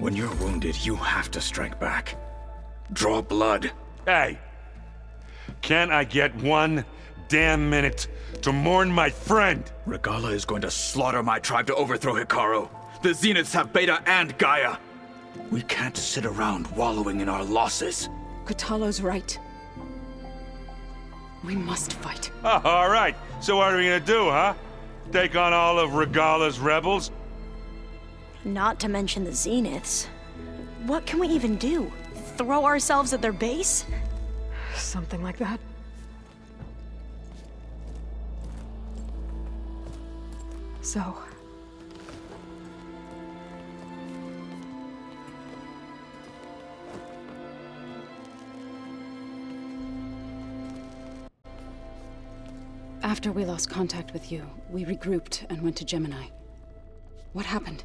When you're wounded, you have to strike back. Draw blood. Hey! Can't I get one damn minute to mourn my friend? Regalla is going to slaughter my tribe to overthrow Hikaru. The Zeniths have Beta and Gaia. We can't sit around wallowing in our losses. Kotallo's right. We must fight. Oh, all right. So what are we gonna do, huh? Take on all of Regalla's rebels? Not to mention the Zeniths. What can we even do? Throw ourselves at their base? Something like that. So... After we lost contact with you, we regrouped and went to Gemini. What happened?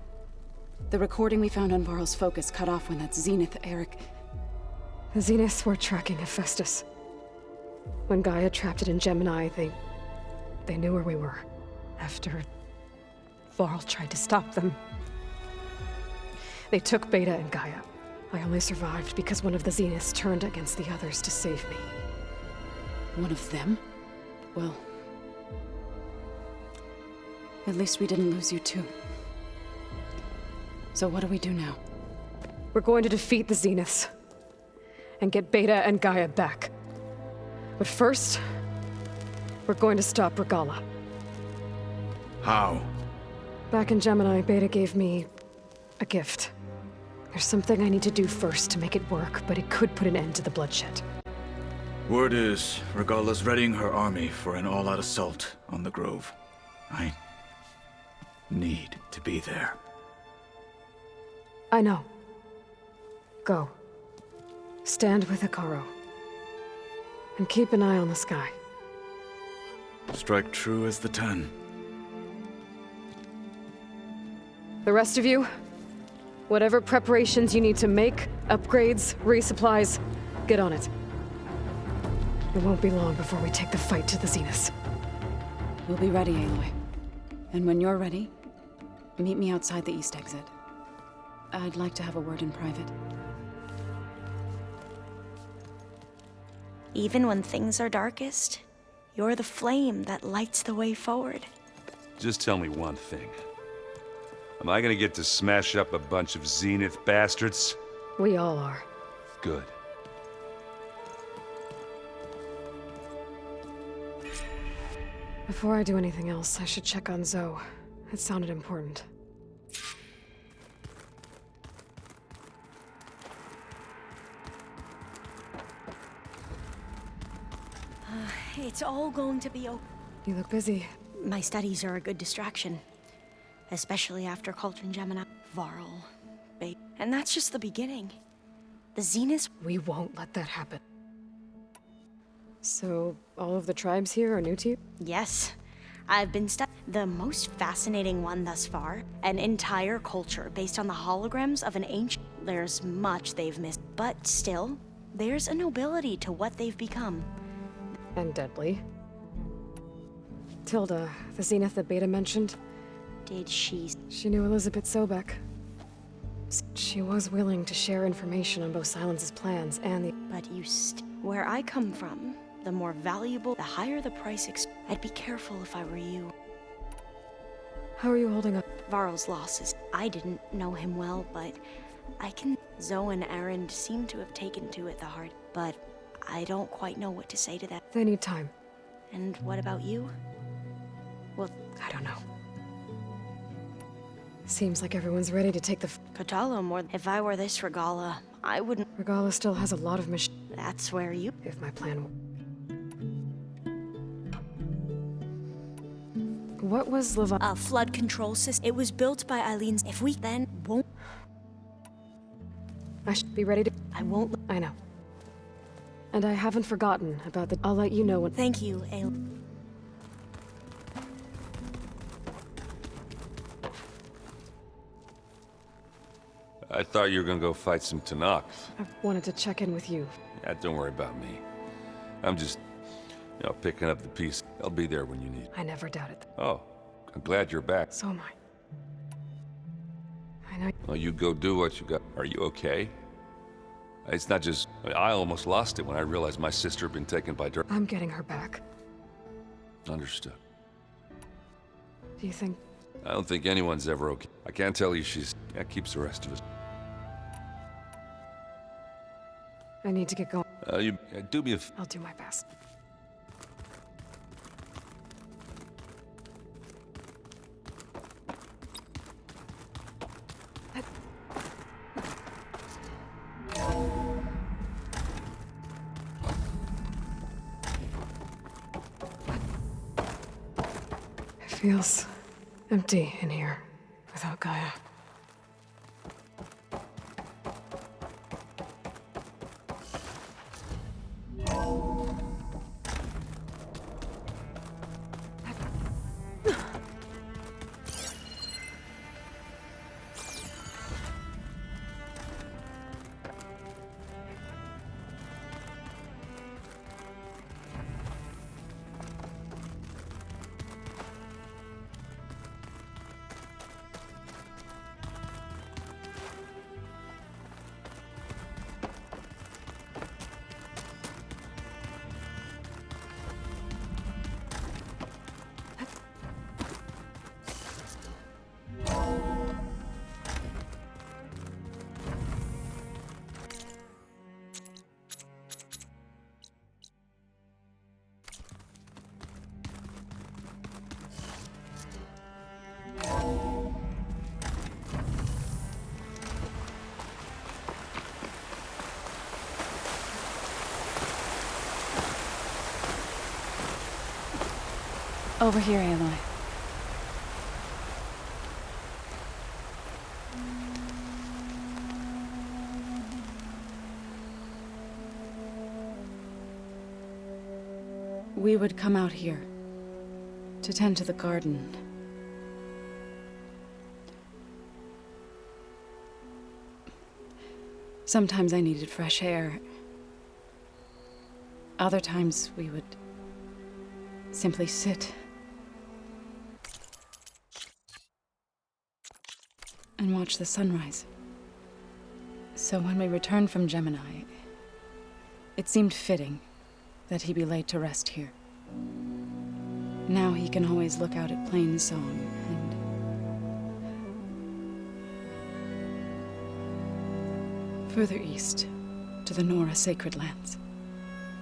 The recording we found on Varl's focus cut off when that Zenith, Eric... The Zeniths were tracking Hephaestus. When Gaia trapped it in Gemini, they knew where we were. After Varl tried to stop them, they took Beta and Gaia. I only survived because one of the Zeniths turned against the others to save me. One of them? Well... at least we didn't lose you too. So what do we do now? We're going to defeat the Zeniths. And get Beta and Gaia back. But first, we're going to stop Regalla. How? Back in Gemini, Beta gave me a gift. There's something I need to do first to make it work, but it could put an end to the bloodshed. Word is, Regalla's readying her army for an all-out assault on the Grove. I need to be there. I know. Go. Stand with Hikaru. And keep an eye on the sky. Strike true as the 10. The rest of you, whatever preparations you need to make, upgrades, resupplies, get on it. It won't be long before we take the fight to the Zeniths. We'll be ready, Aloy. And when you're ready, meet me outside the east exit. I'd like to have a word in private. Even when things are darkest, you're the flame that lights the way forward. Just tell me one thing. Am I gonna get to smash up a bunch of Zenith bastards? We all are. Good. Before I do anything else, I should check on Zoe. It sounded important. It's all going to be okay. You look busy. My studies are a good distraction. Especially after Cauldron Gemini, Varl, Beta. And that's just the beginning. The Zeniths... We won't let that happen. So, all of the tribes here are new to you? Yes. I've been the most fascinating one thus far. An entire culture based on the holograms of an ancient... There's much they've missed. But still, there's a nobility to what they've become. And deadly. Tilda, the Zenith that Beta mentioned. Did she... She knew Elizabeth Sobek. She was willing to share information on both Silence's plans and the... But where I come from, the more valuable, the higher the price. I'd be careful if I were you. How are you holding up? Varl's losses. I didn't know him well, but I can... Zoe and Erend seem to have taken to it the hard, but I don't quite know what to say to that. They need time. And what about you? Well, I don't know. Seems like everyone's ready to take the... Kotallo more... If I were this Regalla, I wouldn't... Regalla still has a lot of That's where you... If my plan... What was Levi... A flood control system. It was built by Eileen's... If we then won't... I should be ready to... I won't... I know. And I haven't forgotten about the... I'll let you know when... Thank you, Ail... I thought you were gonna go fight some Tenakth. I wanted to check in with you. Yeah, don't worry about me. I'm just, picking up the piece. I'll be there when you need. I never doubted. Oh, I'm glad you're back. So am I. I know. Well, you go do what you got. Are you okay? It's not just... I almost lost it when I realized my sister had been taken by Dirk. I'm getting her back. Understood. Do you think... I don't think anyone's ever okay. I can't tell you she's... That keeps the rest of us. I need to get going? You do me a... I'll do my best. It feels empty in here without Gaia. Over here, Aloy. We would come out here to tend to the garden. Sometimes I needed fresh air. Other times we would simply sit and watch the sunrise. So when we returned from Gemini, it seemed fitting that he be laid to rest here. Now he can always look out at Plainsong and further east to the Nora Sacred Lands.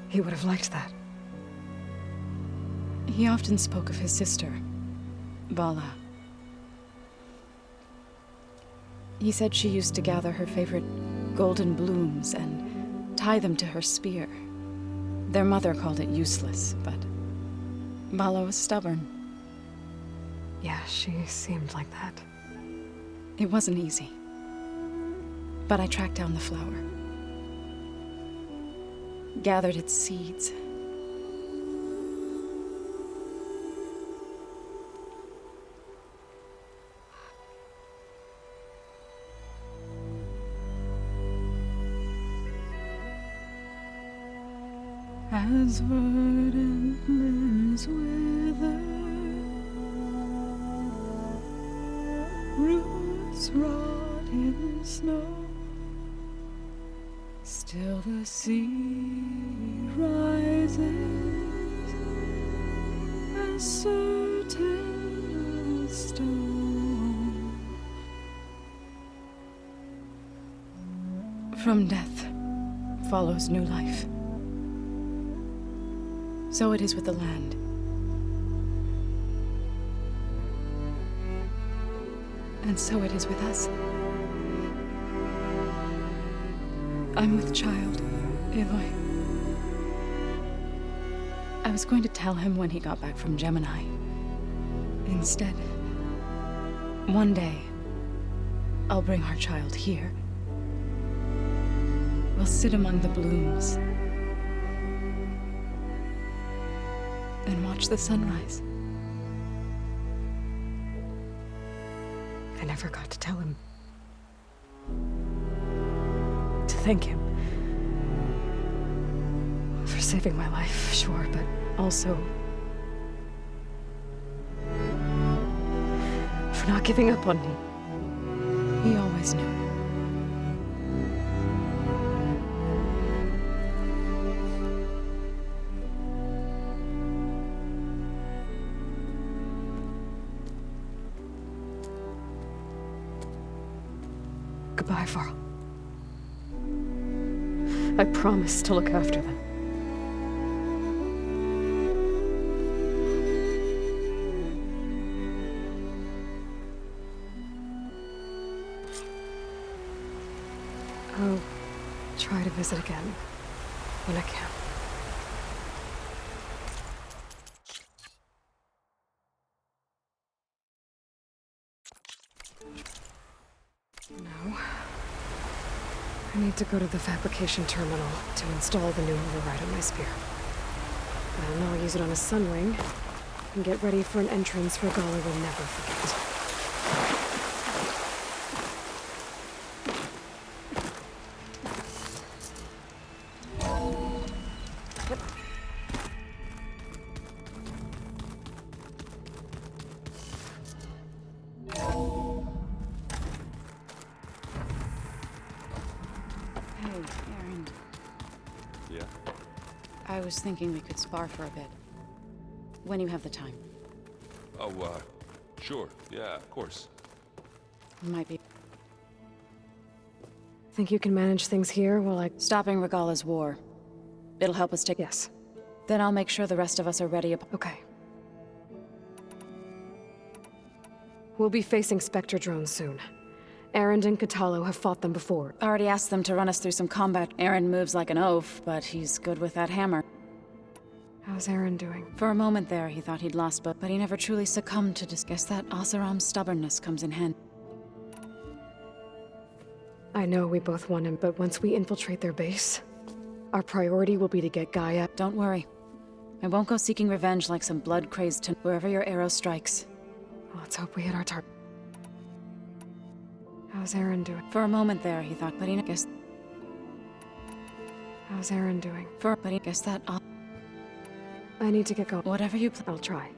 He would have liked that. He often spoke of his sister, Vala. He said she used to gather her favorite golden blooms and tie them to her spear. Their mother called it useless, but Vala was stubborn. Yeah, she seemed like that. It wasn't easy. But I tracked down the flower. Gathered its seeds. As verdant limbs wither, roots rot in snow, still the sea rises, as certain as stone. From death follows new life. So it is with the land. And so it is with us. I'm with child, Aloy. I was going to tell him when he got back from Gemini. Instead, one day, I'll bring our child here. We'll sit among the blooms and watch the sunrise. I never got to tell him. To thank him. For saving my life, sure, but also for not giving up on me. He always knew. Goodbye, Varl. I promise to look after them. I'll try to visit again when I can. No. I need to go to the fabrication terminal to install the new override on my spear. Then I'll use it on a sunwing and get ready for an entrance Regalla will never forget. Hey, Aaron. Yeah? I was thinking we could spar for a bit. When you have the time. Oh, sure. Yeah, of course. Might be Think you can manage things here while I... stopping Regalla's war. It'll help us take... Yes. Then I'll make sure the rest of us are ready. Okay. We'll be facing Spectre drones soon. Erend and Kotallo have fought them before. Already asked them to run us through some combat. Aaron moves like an oaf, but he's good with that hammer. How's Erend doing? For a moment there, he thought he'd lost, but he never truly succumbed to guess that Oseram's stubbornness comes in handy. I know we both want him, but once we infiltrate their base, our priority will be to get Gaia. Don't worry. I won't go seeking revenge like some blood-crazed wherever your arrow strikes. Let's hope we hit our target. How's Erend doing? For a moment there, he thought, guess... How's Erend doing? Guess that... I need to get going. Whatever you I'll try.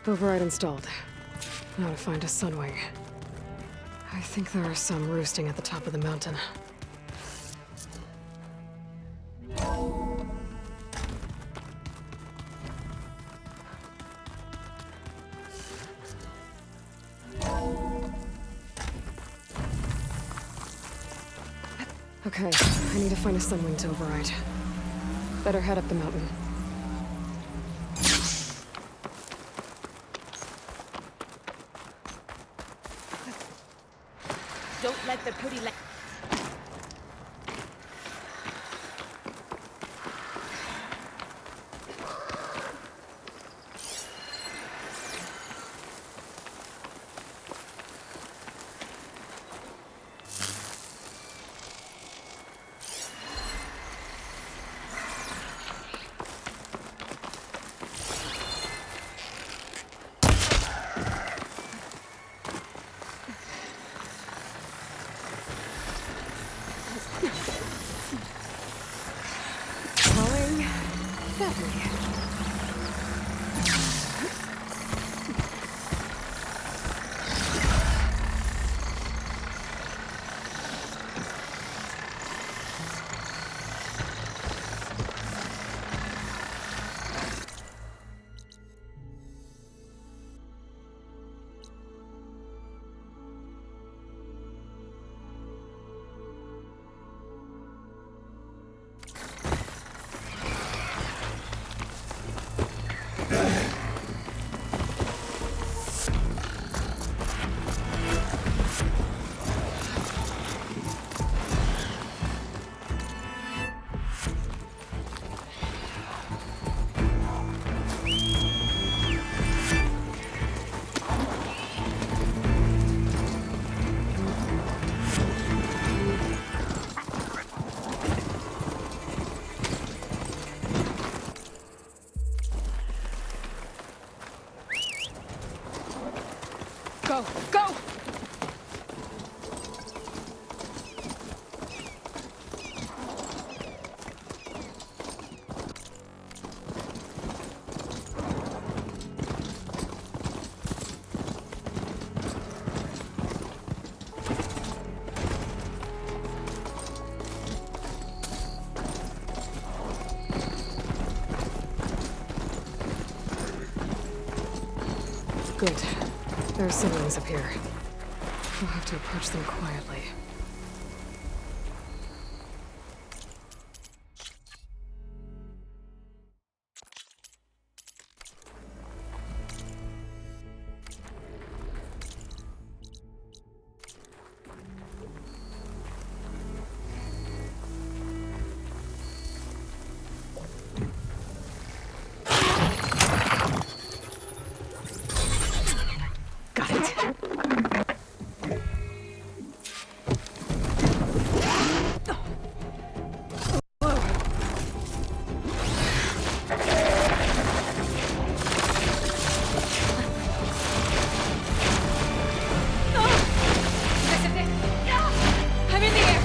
Override installed. Now to find a sunwing. I think there are some roosting at the top of the mountain. Okay, I need to find a sunwing to override. Better head up the mountain. Don't let the pretty Go! Go! Good. There are siblings up here. We'll have to approach them quietly. Got it. I'm in the air.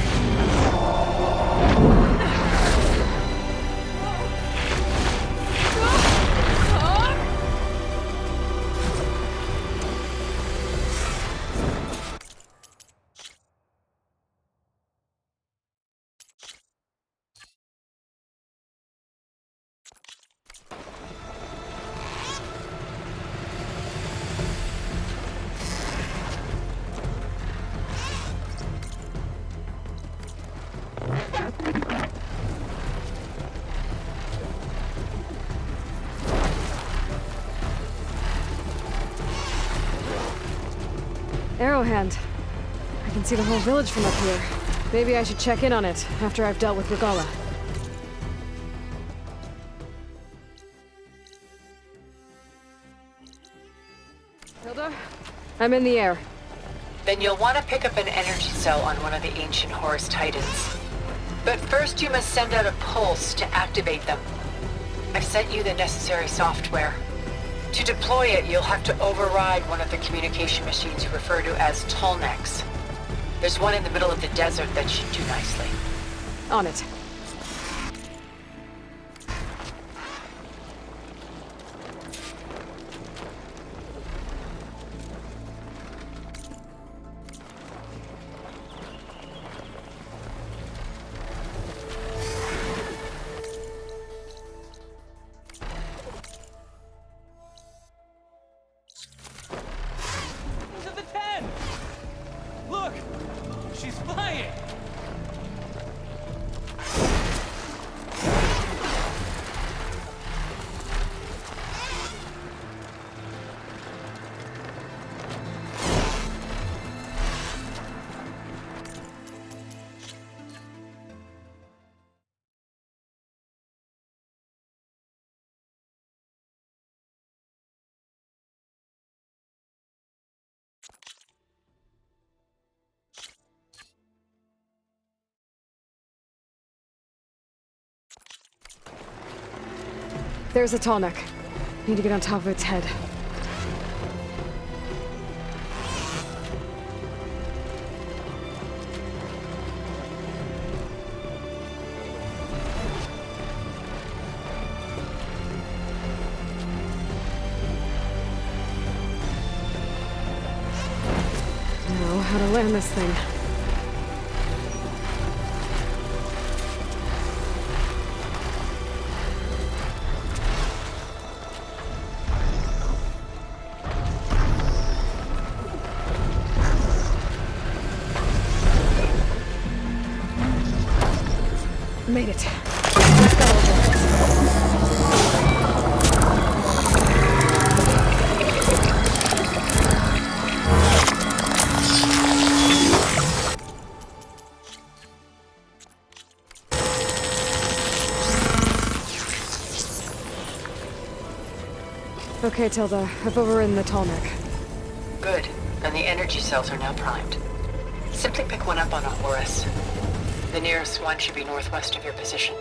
Arrowhand. I can see the whole village from up here. Maybe I should check in on it after I've dealt with Regalla. Hilda? I'm in the air. Then you'll want to pick up an energy cell on one of the ancient Horus Titans. But first you must send out a pulse to activate them. I've sent you the necessary software. To deploy it, you'll have to override one of the communication machines you refer to as Tolnecs. There's one in the middle of the desert that should do nicely. On it. These are the 10! Look! She's flying! There's a Tallneck. Need to get on top of its head. Know how to land this thing. Made it. Let's go over. Okay, Tilda. I've overridden the Tallneck. Good. And the energy cells are now primed. Simply pick one up on a Horus. The nearest one should be northwest of your position.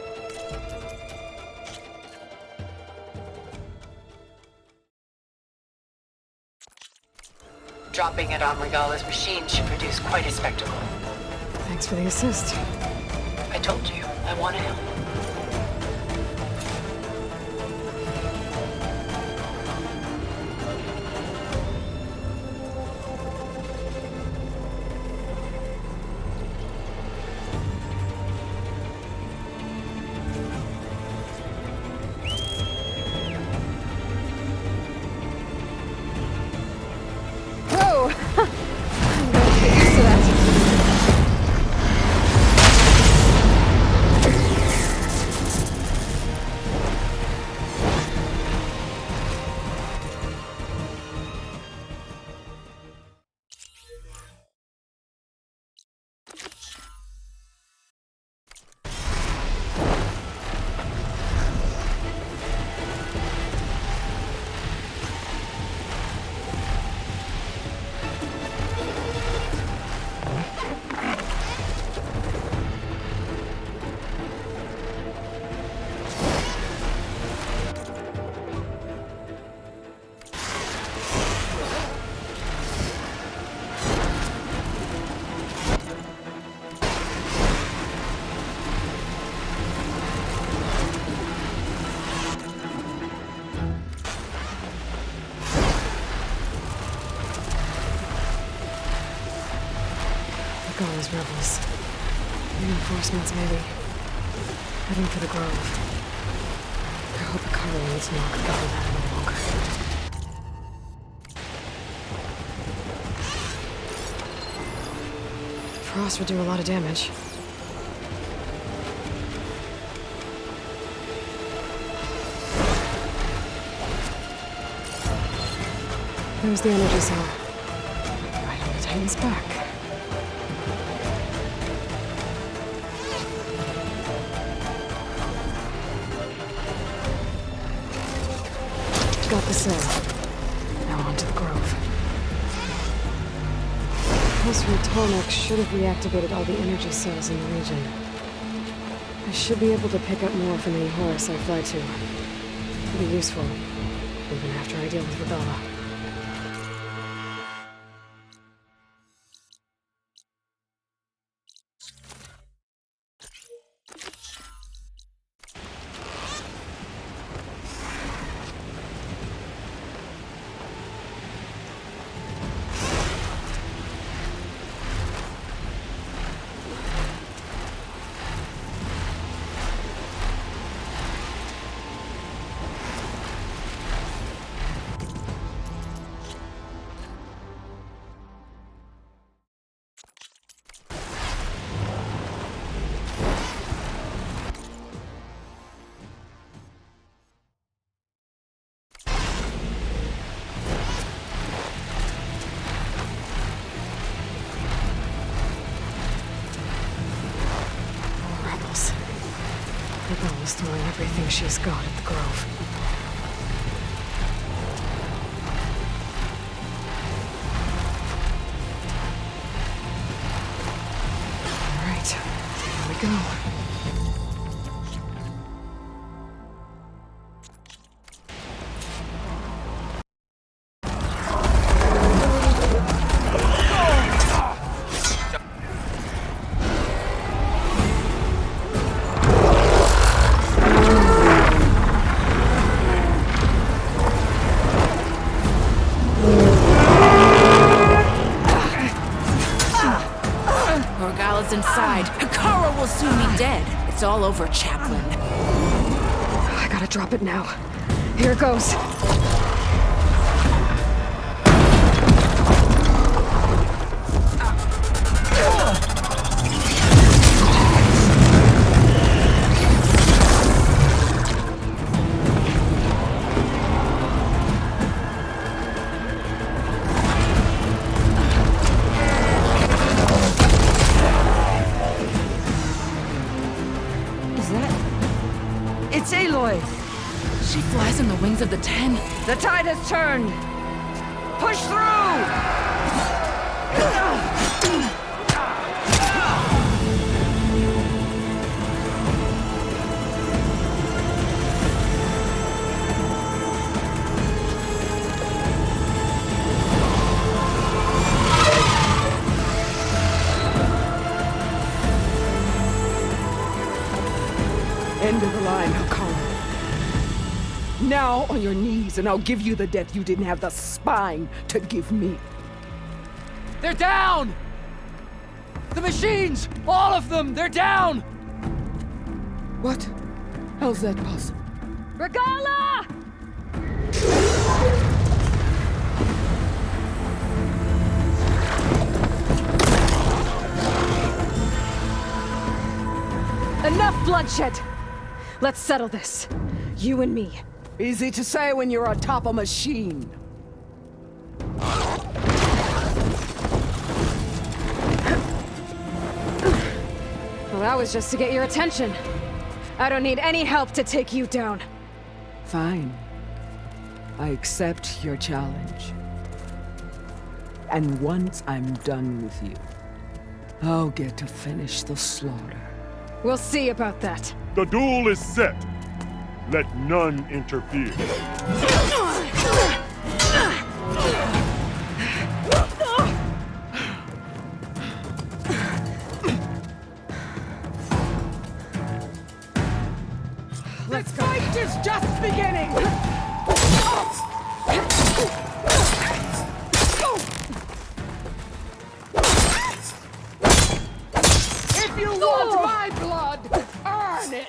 Dropping it on Regala's machine should produce quite a spectacle. Thanks for the assist. I told you, I want to help. Whoa! I'm going to get used to that. Regala's rebels. Reinforcements, maybe. Heading for the grove. I hope Akara needs to knock Regala down any longer. Frost would do a lot of damage. There's the energy cell. Right on the Titan's back. Got the cell. Now on to the grove. Professor Tolmec should have reactivated all the energy cells in the region. I should be able to pick up more from any Horus I fly to. It'll be useful, even after I deal with Regala. Regala's throwing everything she's got at the grove. All right, here we go. Inside. Akara will soon be dead. It's all over, Chaplain. I gotta drop it now. Here goes. It's Aloy! She flies on the wings of the Ten. The tide has turned! Push through! End of the line, Hakaru. Now on your knees, and I'll give you the death you didn't have the spine to give me. They're down! The machines! All of them! They're down! What? How's that possible? Regala! Enough bloodshed! Let's settle this. You and me. Easy to say when you're atop a machine. Well, that was just to get your attention. I don't need any help to take you down. Fine. I accept your challenge. And once I'm done with you, I'll get to finish the slaughter. We'll see about that. The duel is set. Let none interfere. The fight is just beginning! If you want my blood, earn it!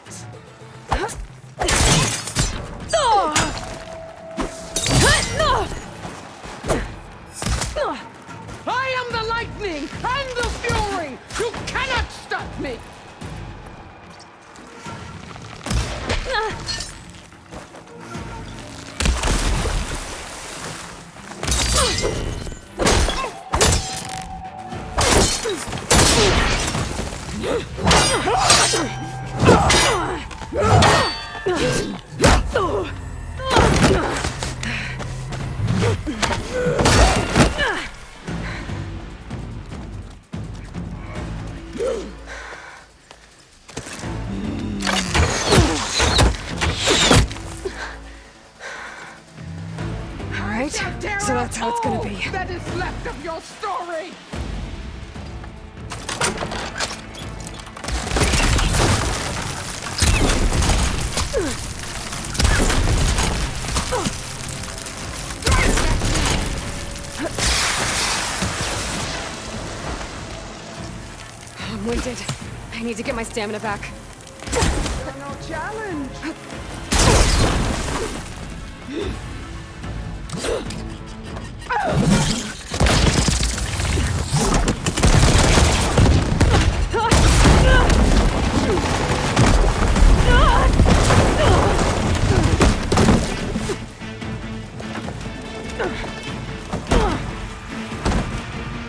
I am the lightning and the fury! You cannot stop me! Alright, so that's how it's gonna be. That is left of your story! I'm winded. I need to get my stamina back. No challenge!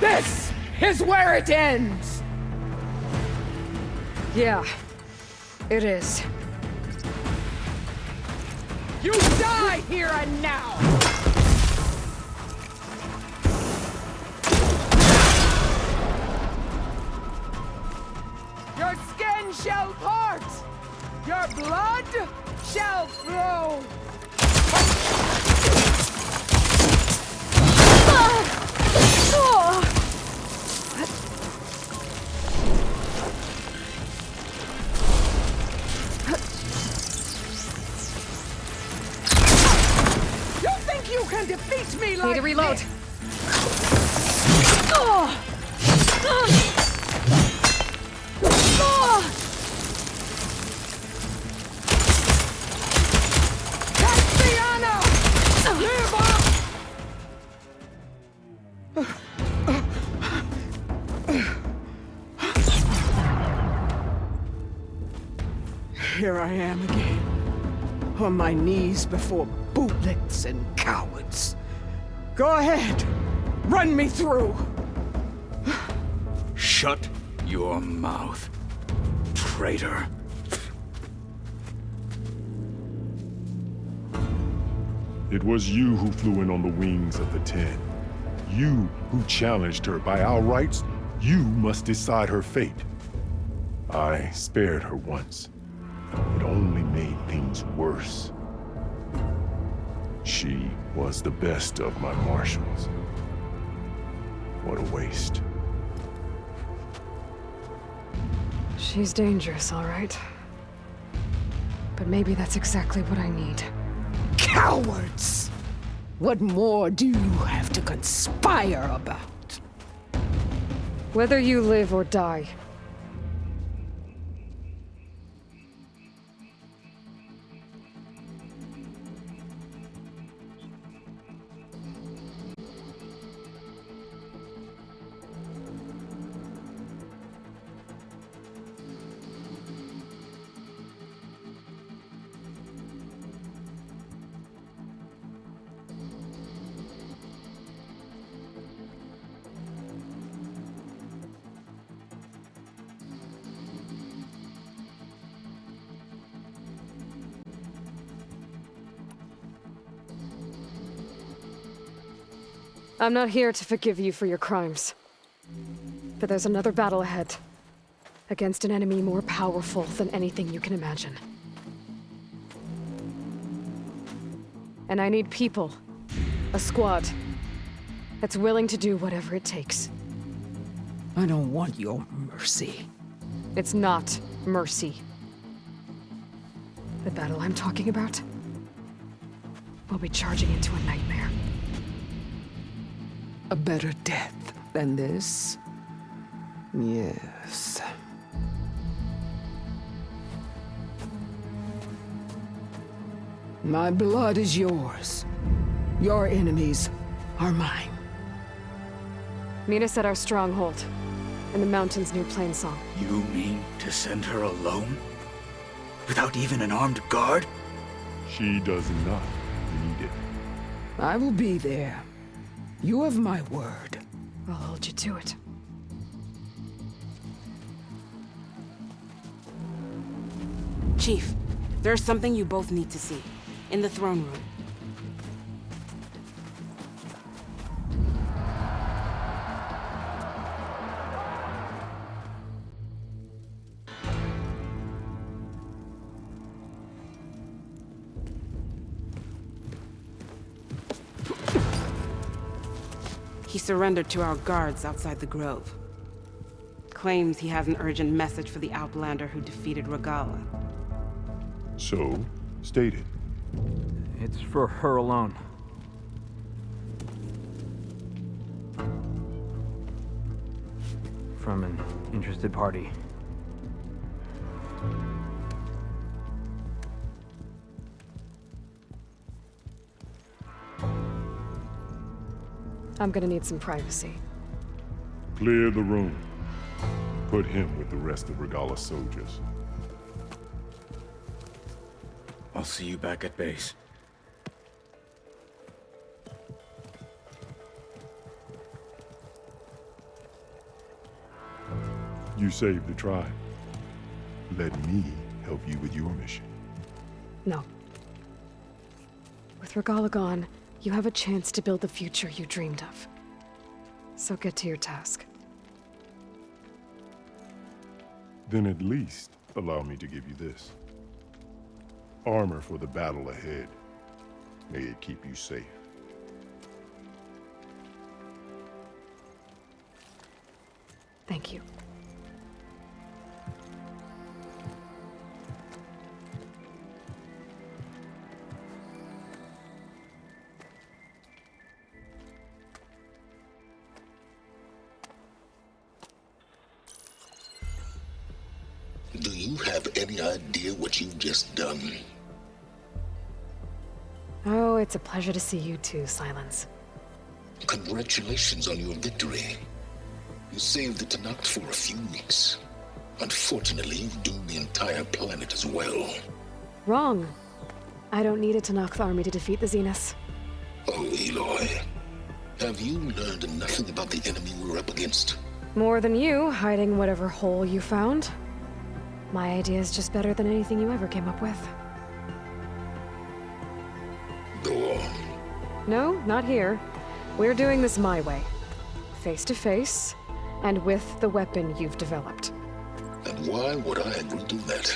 This is where it ends! Yeah, it is. You die here and now! Your skin shall part! Your blood shall flow! You think you can defeat me like Need to reload. this? Castiana! Live up! Here I am again, on my knees before bootlets and cowards. Go ahead, run me through. Shut your mouth, traitor. It was you who flew in on the wings of the Ten. You who challenged her. By our rights, you must decide her fate. I spared her once. It only made things worse. She was the best of my marshals. What a waste. She's dangerous, all right. But maybe that's exactly what I need. Cowards! What more do you have to conspire about? Whether you live or die. I'm not here to forgive you for your crimes. But there's another battle ahead. Against an enemy more powerful than anything you can imagine. And I need people. A squad. That's willing to do whatever it takes. I don't want your mercy. It's not mercy. The battle I'm talking about will be charging into a nightmare. A better death than this? Yes. My blood is yours. Your enemies are mine. Meet us at our stronghold, in the mountains near Plainsong. You mean to send her alone? Without even an armed guard? She does not need it. I will be there. You have my word. I'll hold you to it. Chief, there's something you both need to see. In the throne room. He surrendered to our guards outside the grove. Claims he has an urgent message for the Outlander who defeated Regalla. So, state it. It's for her alone. From an interested party. I'm gonna need some privacy. Clear the room. Put him with the rest of Regalla's soldiers. I'll see you back at base. You saved the tribe. Let me help you with your mission. No. With Regalla gone, you have a chance to build the future you dreamed of. So get to your task. Then at least allow me to give you this. Armor for the battle ahead. May it keep you safe. Thank you. Do you have any idea what you've just done? Oh, it's a pleasure to see you too, Silence. Congratulations on your victory. You saved the Tenakth for a few weeks. Unfortunately, you've doomed the entire planet as well. Wrong. I don't need a Tenakth army to defeat the Zeniths. Oh, Aloy. Have you learned nothing about the enemy we're up against? More than you, hiding whatever hole you found. My idea is just better than anything you ever came up with. Go on. No, not here. We're doing this my way. Face to face, and with the weapon you've developed. And why would I agree to that?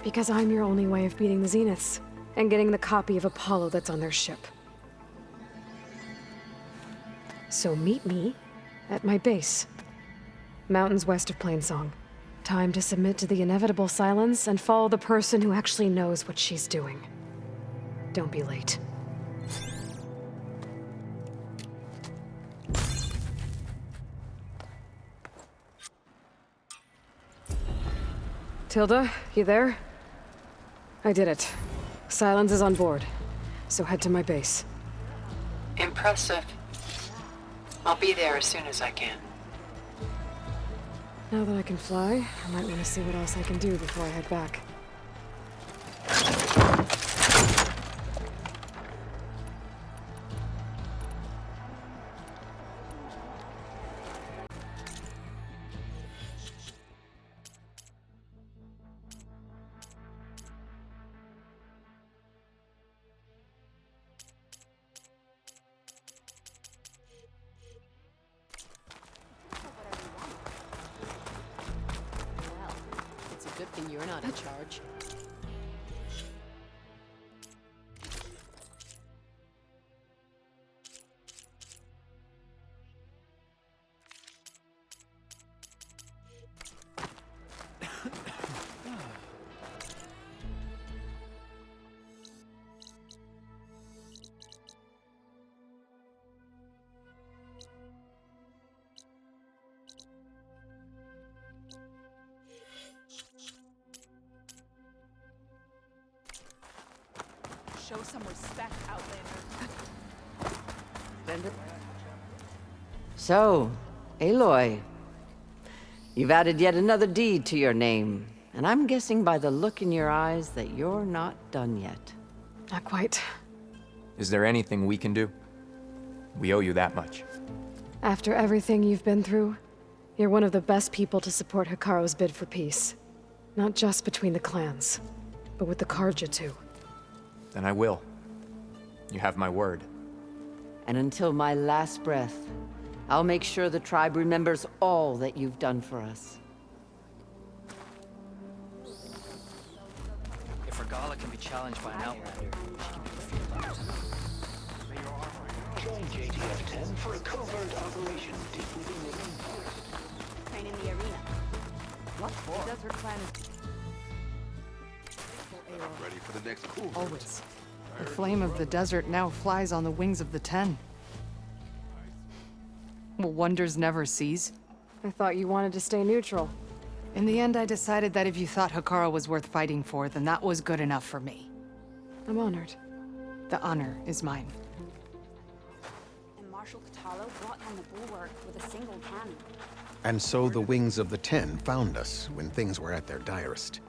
Because I'm your only way of beating the Zeniths, and getting the copy of Apollo that's on their ship. So meet me at my base. Mountains west of Plainsong. Time to submit to the inevitable silence and follow the person who actually knows what she's doing. Don't be late. Tilda, you there? I did it. Silence is on board, so head to my base. Impressive. I'll be there as soon as I can. Now that I can fly, I might want to see what else I can do before I head back. Good thing you're not in charge. Show some respect, Outlander. So, Aloy, you've added yet another deed to your name, and I'm guessing by the look in your eyes that you're not done yet. Not quite. Is there anything we can do? We owe you that much. After everything you've been through, you're one of the best people to support Hekarro's bid for peace. Not just between the clans, but with the Carja too. Then I will. You have my word. And until my last breath, I'll make sure the tribe remembers all that you've done for us. If Regalla can be challenged by an Outlander, she can be defeated. Join JTF-10 for a covert operation deep within the Empire. Train in the arena. What for? The Desert Clan is... Ready for the next cool. Always. The flame of the desert now flies on the wings of the Ten. Will wonders never cease? I thought you wanted to stay neutral. In the end, I decided that if you thought Hekarro was worth fighting for, then that was good enough for me. I'm honored. The honor is mine. And Marshal Kotallo brought down the bulwark with a single cannon. And so the Wings of the Ten found us when things were at their direst.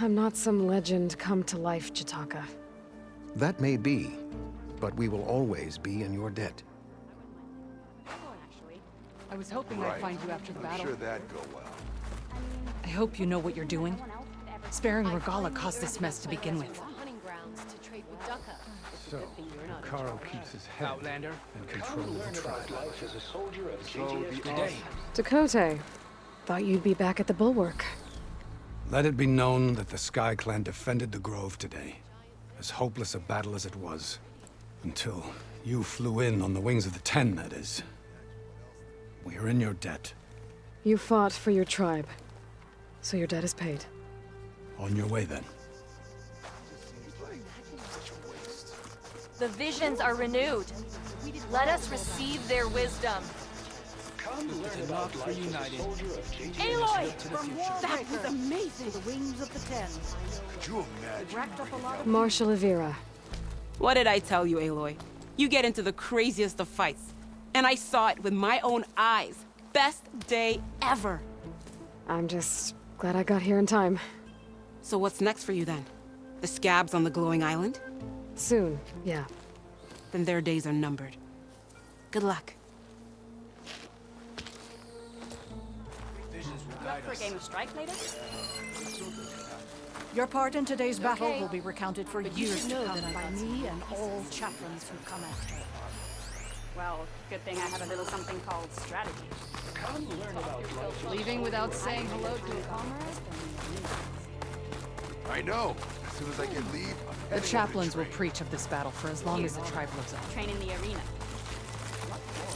I'm not some legend come to life, Jataka. That may be, but we will always be in your debt. I was hoping I'd find you after the battle. I'm sure that'd go well. I hope you know what you're doing. Sparing Regalla caused this mess to begin with. So, Hekarro keeps his head Outlander and control the tribe. Good day. Dakote, thought you'd be back at the bulwark. Let it be known that the Sky Clan defended the Grove today. As hopeless a battle as it was. Until you flew in on the Wings of the Ten, that is. We are in your debt. You fought for your tribe, so your debt is paid. On your way, then. The visions are renewed. Let us receive their wisdom. Aloy! That was amazing! The Wings of the Ten. Could you imagine? Marshal Avira. What did I tell you, Aloy? You get into the craziest of fights. And I saw it with my own eyes. Best day ever. I'm just glad I got here in time. So what's next for you then? The scabs on the glowing island? Soon, yeah. Then their days are numbered. Good luck. Up for a game of strike later? Your part in today's battle will be recounted for years to come by me and all chaplains who come after. Well, good thing I have a little something called strategy. Leaving without saying hello to a comrade? I know. As soon as I get leave, The chaplains will preach of this battle for as long as the tribe lives on. Train in the arena.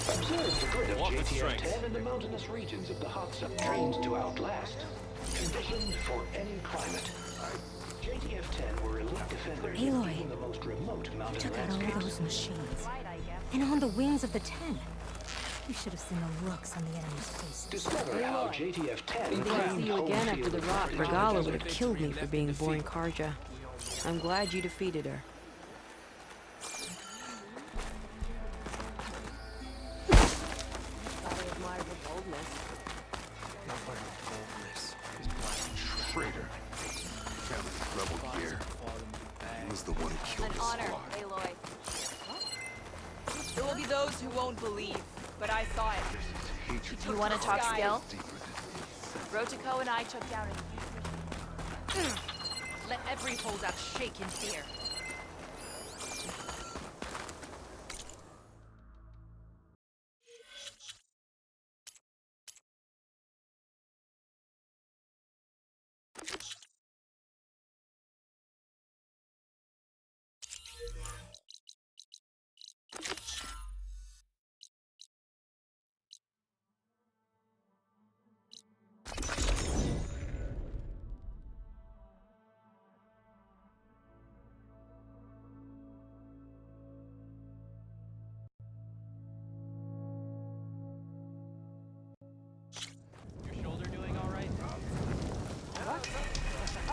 Observe the grid of JTF-10 in the mountainous regions of the Hot Sun trains to Outlast. Conditioned for any climate. JTF-10 were elite defenders Aloy, in the most remote you mountain took out landscapes. all those machines. And on the wings of the 10. You should have seen the looks on the enemy's faces. Discover how JTF-10 Maybe I'll see you again after the rot. Regala would have killed me for being born Karja. I'm glad you defeated her. Traitor. Found rebel gear. He was the one who killed An his honor, squad. Aloy. There will be those who won't believe, but I saw it. You want to talk skill? Rotiko and I took down Let every holdout shake in fear.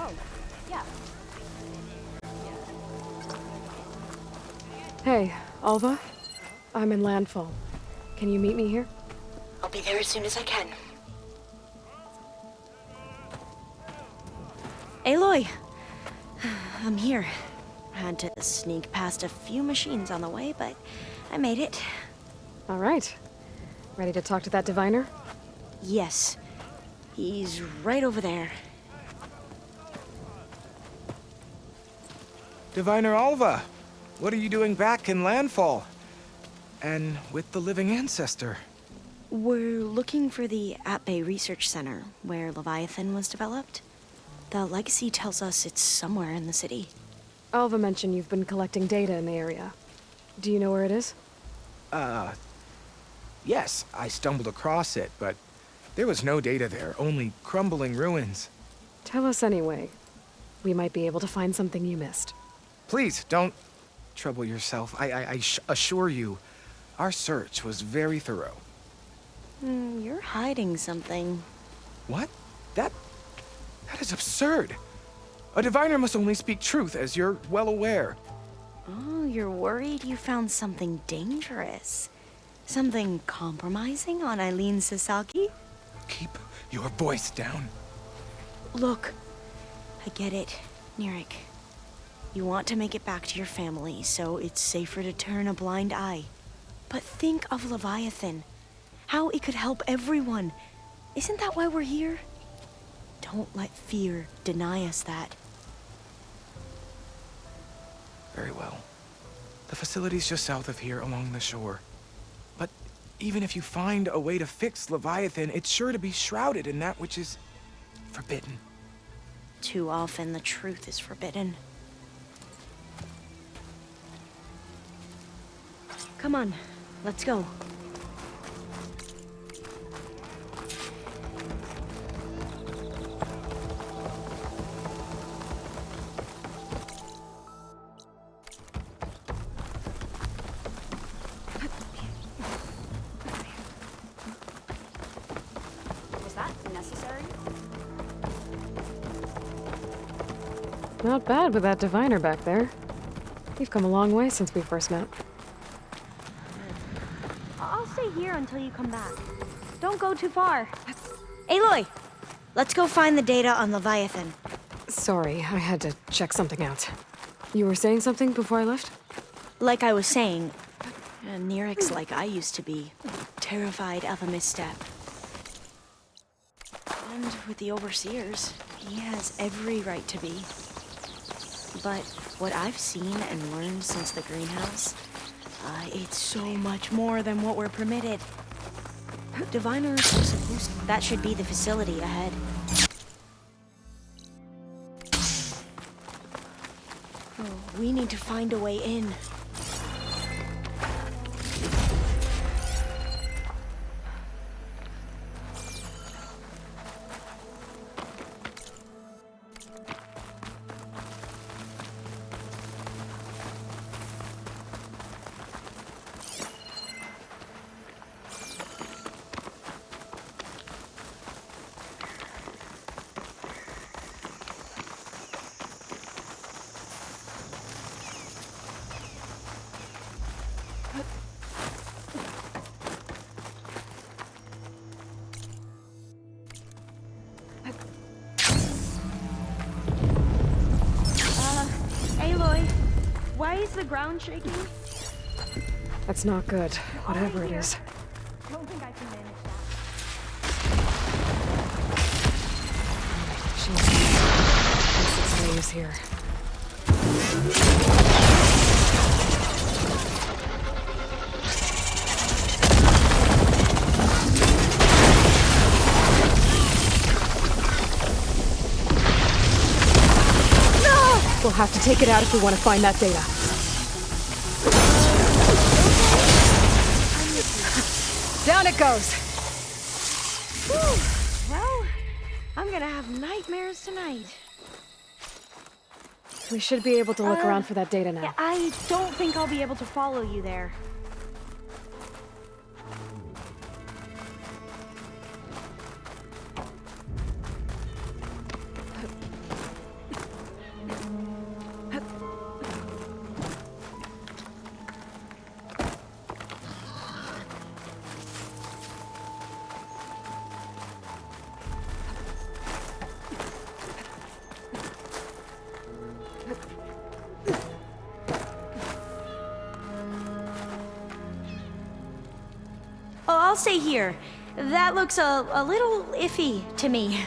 Oh, yeah. Hey, Alva? I'm in Landfall. Can you meet me here? I'll be there as soon as I can. Aloy! I'm here. Had to sneak past a few machines on the way, but I made it. All right. Ready to talk to that diviner? Yes. He's right over there. Diviner Alva, what are you doing back in Landfall? And with the living ancestor? We're looking for the At-Bay Research Center, where Leviathan was developed. The legacy tells us it's somewhere in the city. Alva mentioned you've been collecting data in the area. Do you know where it is? Yes, I stumbled across it, but there was no data there, only crumbling ruins. Tell us anyway. We might be able to find something you missed. Please, don't trouble yourself. I assure you, our search was very thorough. You're hiding something. What? That is absurd. A diviner must only speak truth, as you're well aware. Oh, you're worried you found something dangerous? Something compromising on Eileen Sasaki? Keep your voice down. Look, I get it, Nirik. You want to make it back to your family, so it's safer to turn a blind eye. But think of Leviathan. How it could help everyone. Isn't that why we're here? Don't let fear deny us that. Very well. The facility's just south of here, along the shore. But even if you find a way to fix Leviathan, it's sure to be shrouded in that which is forbidden. Too often the truth is forbidden. Come on, let's go. Was that necessary? Not bad with that diviner back there. You've come a long way since we first met. I'll stay here until you come back. Don't go too far. Aloy! Let's go find the data on Leviathan. Sorry, I had to check something out. You were saying something before I left? Like I was saying, Nirik's like I used to be, terrified of a misstep. And with the Overseers, he has every right to be. But what I've seen and learned since the greenhouse, it's so much more than what we're permitted. Diviners are supposed to... That should be the facility ahead. Oh, we need to find a way in. the ground shaking? That's not good, whatever it is. Don't think I can manage that. She's its here. We'll have to take it out if we want to find that data. Down it goes! Whew. Well, I'm gonna have nightmares tonight. We should be able to look around for that data now. Yeah, I don't think I'll be able to follow you there. Oh, I'll stay here. That looks a little iffy to me.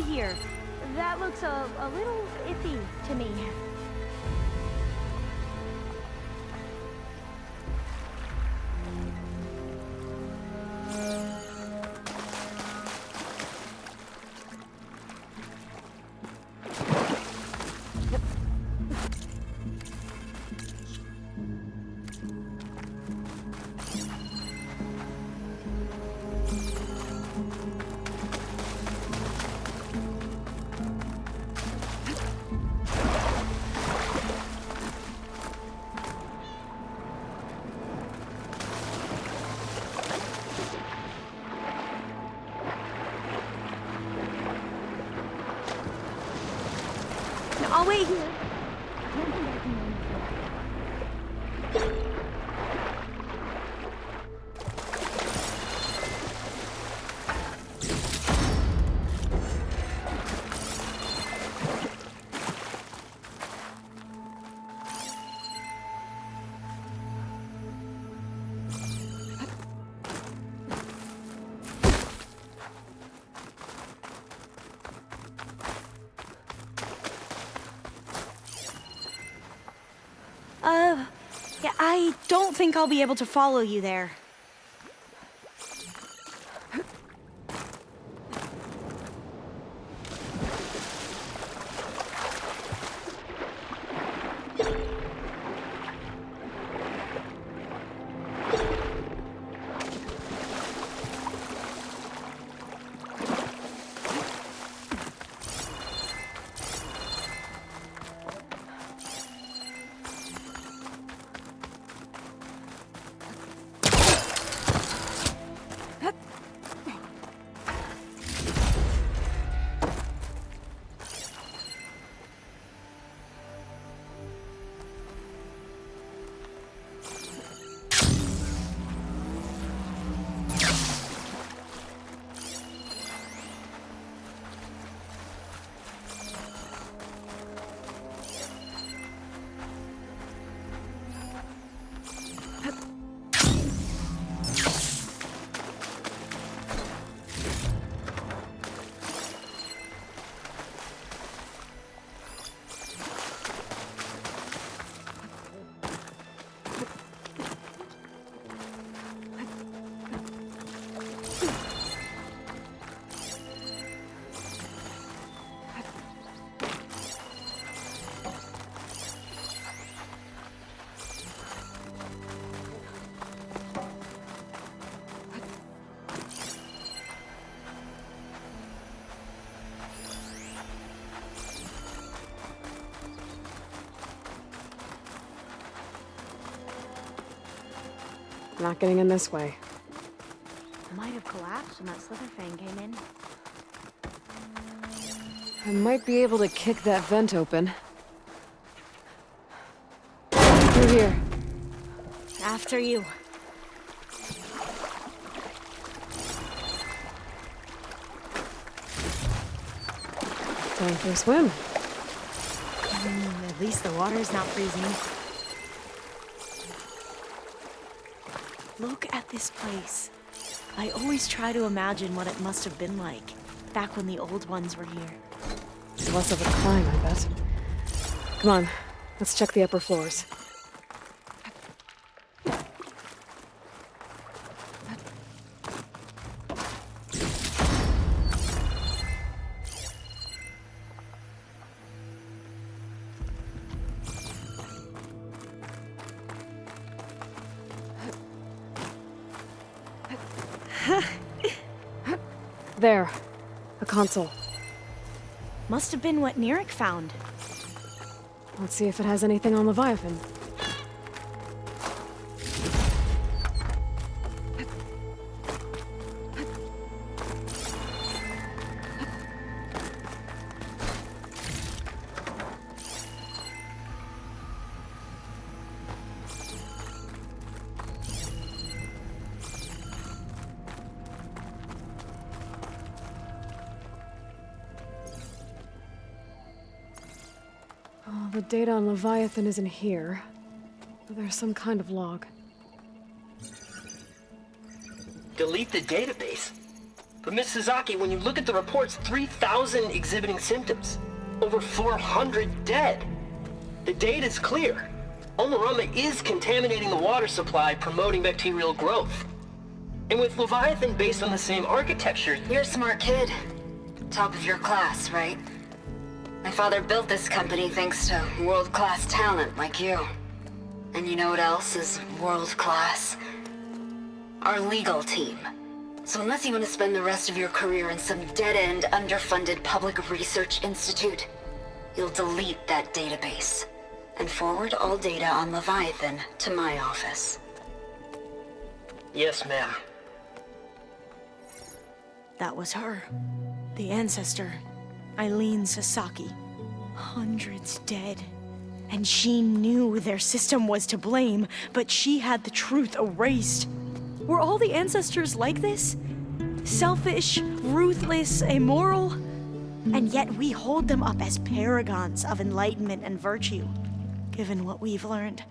Here. That looks a little iffy to me. I'll wait here. Yeah, I don't think I'll be able to follow you there. Not getting in this way. Might have collapsed when that Slitherfang came in. I might be able to kick that vent open. Through here. After you. Time for a swim. At least the water's not freezing. Look at this place. I always try to imagine what it must have been like back when the old ones were here. It's less of a climb, I bet. Come on, let's check the upper floors. There. A console. Must have been what Nirik found. Let's see if it has anything on Leviathan. The data on Leviathan isn't here, but there's some kind of log. Delete the database? But Miss Sasaki, when you look at the reports, 3,000 exhibiting symptoms. Over 400 dead. The data's clear. Omarama is contaminating the water supply, promoting bacterial growth. And with Leviathan based on the same architecture... You're a smart kid. Top of your class, right? My father built this company thanks to world-class talent like you. And you know what else is world-class? Our legal team. So unless you want to spend the rest of your career in some dead-end, underfunded public research institute, you'll delete that database and forward all data on Leviathan to my office. Yes, ma'am. That was her. The ancestor. Eileen Sasaki. Hundreds dead. And she knew their system was to blame, but she had the truth erased. Were all the ancestors like this? Selfish, ruthless, immoral? And yet we hold them up as paragons of enlightenment and virtue. Given what we've learned,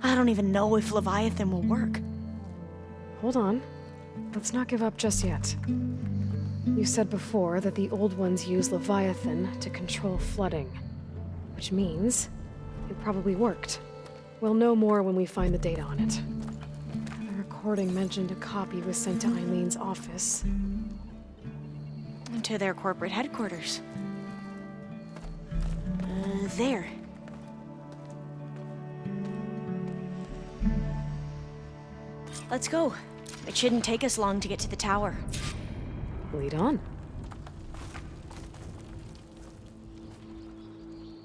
I don't even know if Leviathan will work. Hold on. Let's not give up just yet. You said before that the old ones use Leviathan to control flooding, which means it probably worked. We'll know more when we find the data on it. The recording mentioned a copy was sent to Eileen's office. To their corporate headquarters. There. Let's go. It shouldn't take us long to get to the tower. Lead on.